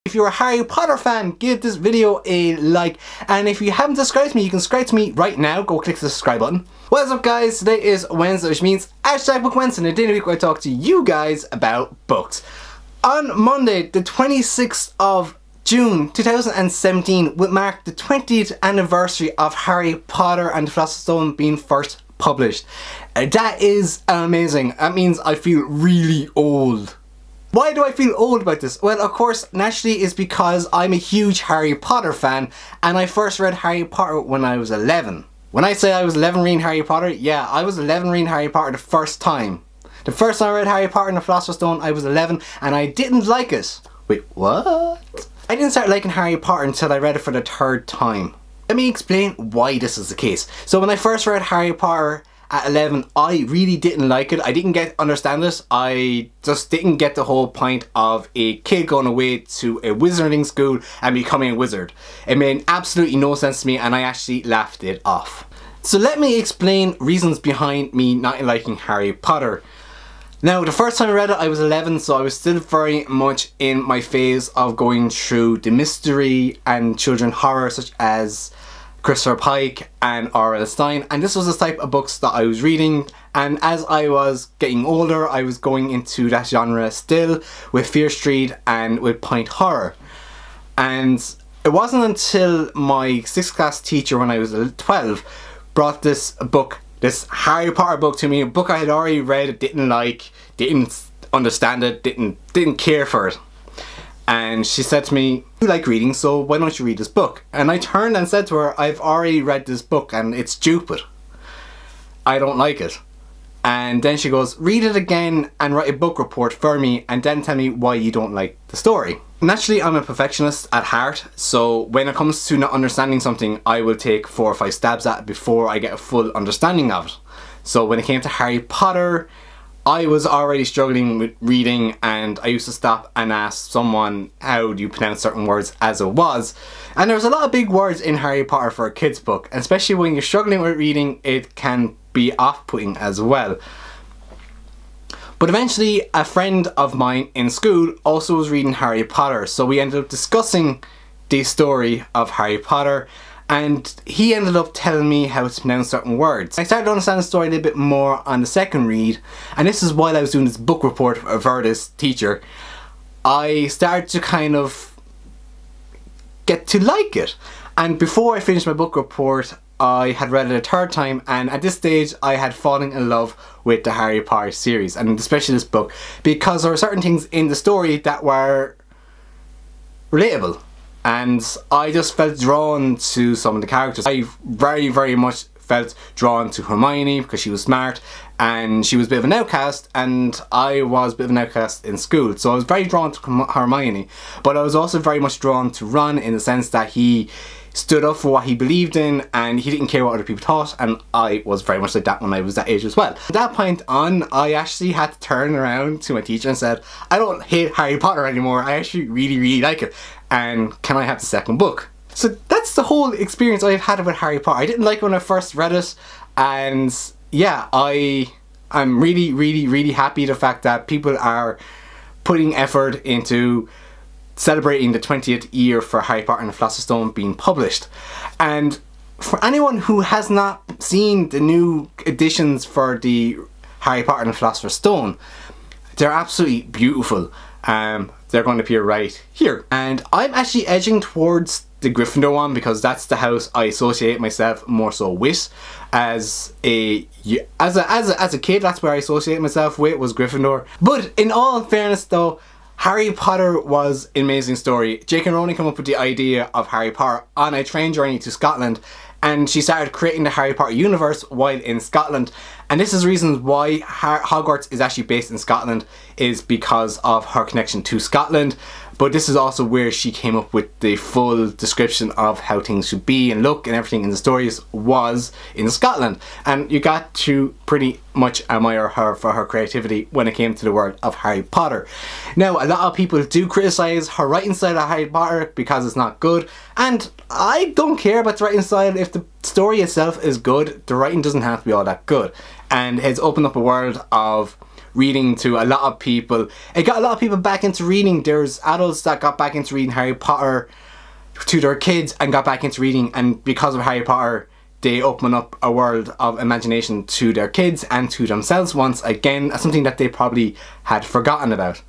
If you're a Harry Potter fan, give this video a like, and if you haven't subscribed to me, you can subscribe to me right now. Go click the subscribe button. What's up guys, today is Wednesday, which means #Book Wednesday, and a day in the week where I talk to you guys about books. On Monday, the 26th of June 2017 would mark the 20th anniversary of Harry Potter and the Philosopher's Stone being first published. That is amazing. That means I feel really old. Why do I feel old about this? Well, of course, naturally it's because I'm a huge Harry Potter fan, and I first read Harry Potter when I was 11. When I say I was 11 reading Harry Potter, yeah, I was 11 reading Harry Potter the first time. The first time I read Harry Potter and the Philosopher's Stone, I was 11, and I didn't like it. Wait, what? I didn't start liking Harry Potter until I read it for the third time. Let me explain why this is the case. So when I first read Harry Potter at 11, I really didn't like it. I didn't understand this. I just didn't get the whole point of a kid going away to a wizarding school and becoming a wizard. It made absolutely no sense to me, and I actually laughed it off. So let me explain reasons behind me not liking Harry Potter. Now, the first time I read it, I was 11, so I was still very much in my phase of going through the mystery and children's horror, such as Christopher Pike and R.L. Stein, and this was the type of books that I was reading. And as I was getting older, I was going into that genre still with Fear Street and with point horror. And it wasn't until my 6th class teacher, when I was 12, brought this book, this Harry Potter book to me, a book I had already read, didn't like, didn't understand it, didn't care for it. And she said to me, "You like reading, so why don't you read this book?" And I turned and said to her, "I've already read this book and it's stupid. I don't like it." And then she goes, "Read it again and write a book report for me, and then tell me why you don't like the story." Naturally, I'm a perfectionist at heart, so when it comes to not understanding something, I will take 4 or 5 stabs at it before I get a full understanding of it. So when it came to Harry Potter, I was already struggling with reading, and I used to stop and ask someone, how do you pronounce certain words, as it was. And there's a lot of big words in Harry Potter for a kid's book, and especially when you're struggling with reading, it can be off-putting as well. But eventually, a friend of mine in school also was reading Harry Potter, so we ended up discussing the story of Harry Potter, and he ended up telling me how to pronounce certain words. I started to understand the story a little bit more on the second read, and this is while I was doing this book report for this teacher. I started to kind of get to like it. And before I finished my book report, I had read it a third time, and at this stage I had fallen in love with the Harry Potter series, and especially this book, because there were certain things in the story that were relatable. And I just felt drawn to some of the characters. I very much felt drawn to Hermione because she was smart and she was a bit of an outcast, and I was a bit of an outcast in school. So I was very drawn to Hermione, but I was also very much drawn to Ron in the sense that he stood up for what he believed in and he didn't care what other people thought, and I was very much like that when I was that age as well. At that point on, I actually had to turn around to my teacher and said, "I don't hate Harry Potter anymore, I actually really like it, and can I have the second book?" So that's the whole experience I've had with Harry Potter. I didn't like it when I first read it, and yeah, I'm really happy the fact that people are putting effort into celebrating the 20th year for Harry Potter and the Philosopher's Stone being published. And for anyone who has not seen the new editions for the Harry Potter and the Philosopher's Stone, they're absolutely beautiful. They're going to appear right here. And I'm actually edging towards the Gryffindor one because that's the house I associate myself more so with. As a kid, that's where I associate myself with, was Gryffindor. But in all fairness though, Harry Potter was an amazing story. J.K. Rowling came up with the idea of Harry Potter on a train journey to Scotland, and she started creating the Harry Potter universe while in Scotland. And this is reasons why Hogwarts is actually based in Scotland, is because of her connection to Scotland. But this is also where she came up with the full description of how things should be and look, and everything in the stories was in Scotland. And you got to pretty much admire her for her creativity when it came to the world of Harry Potter. Now, a lot of people do criticise her writing style of Harry Potter because it's not good, and I don't care about the writing style. If the story itself is good, the writing doesn't have to be all that good. And it's opened up a world of reading to a lot of people. It got a lot of people back into reading. There's adults that got back into reading Harry Potter to their kids and got back into reading, and because of Harry Potter they open up a world of imagination to their kids and to themselves once again, something that they probably had forgotten about.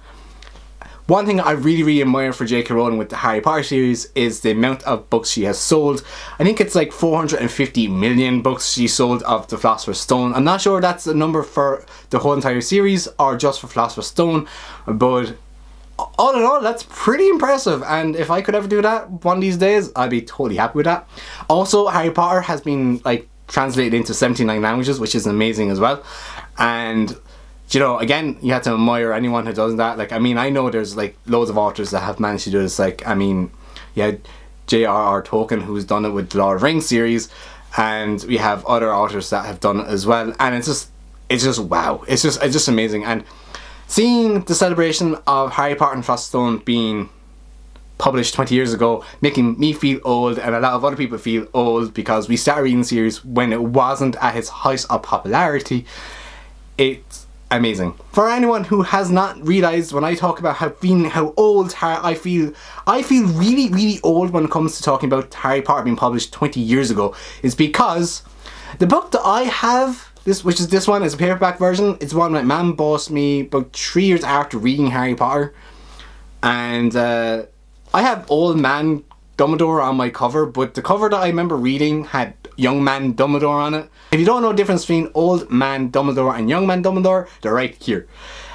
One thing I really admire for J.K. Rowling with the Harry Potter series is the amount of books she has sold. I think it's like 450 million books she sold of the Philosopher's Stone. I'm not sure that's a number for the whole entire series or just for Philosopher's Stone, but all in all, that's pretty impressive, and if I could ever do that one of these days, I'd be totally happy with that. Also, Harry Potter has been like translated into 79 languages, which is amazing as well. And you know, again, you have to admire anyone who does that. Like, I mean, I know there's like loads of authors that have managed to do this. Like, I mean, yeah, J.R.R. Tolkien, who's done it with the Lord of the Rings series, and we have other authors that have done it as well. And it's just wow, it's just amazing. And seeing the celebration of Harry Potter and Philosopher's Stone being published 20 years ago, making me feel old and a lot of other people feel old, because we started reading the series when it wasn't at its height of popularity. It's amazing. For anyone who has not realised, when I talk about how old I feel really old when it comes to talking about Harry Potter being published 20 years ago, is because the book that I have, this one is a paperback version. It's one my mum bought me about 3 years after reading Harry Potter, and I have Old Man Dumbledore on my cover, but the cover that I remember reading had Young Man Dumbledore on it. If you don't know the difference between Old Man Dumbledore and Young Man Dumbledore, they're right here.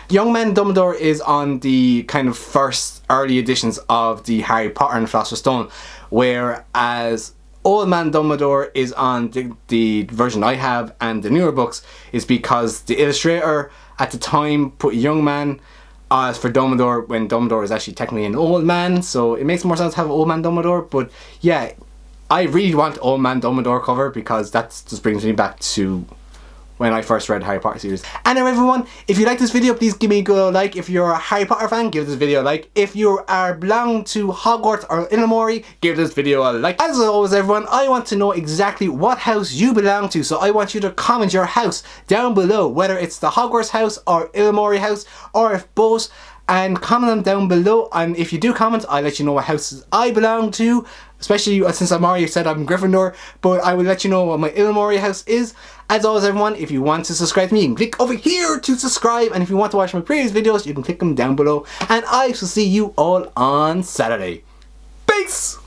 Young Man Dumbledore is on the kind of first early editions of the Harry Potter and Philosopher's Stone, whereas Old Man Dumbledore is on the version I have, and the newer books is because the illustrator at the time put young man as for Dumbledore when Dumbledore is actually technically an old man, so it makes more sense to have Old Man Dumbledore. But yeah, I really want Old Man Dumbledore cover because that just brings me back to when I first read Harry Potter series. Anyway everyone, if you like this video, please give me a good like. If you're a Harry Potter fan, give this video a like. If you belong to Hogwarts or Ilmori, give this video a like. As always everyone, I want to know exactly what house you belong to, so I want you to comment your house down below, whether it's the Hogwarts house or Ilmori house, or if both, and comment them down below. And if you do comment, I'll let you know what houses I belong to, especially since I've already said I'm Gryffindor, but I will let you know what my Ilmori house is. As always everyone, if you want to subscribe to me, you can click over here to subscribe, and if you want to watch my previous videos, you can click them down below, and I shall see you all on Saturday. Peace!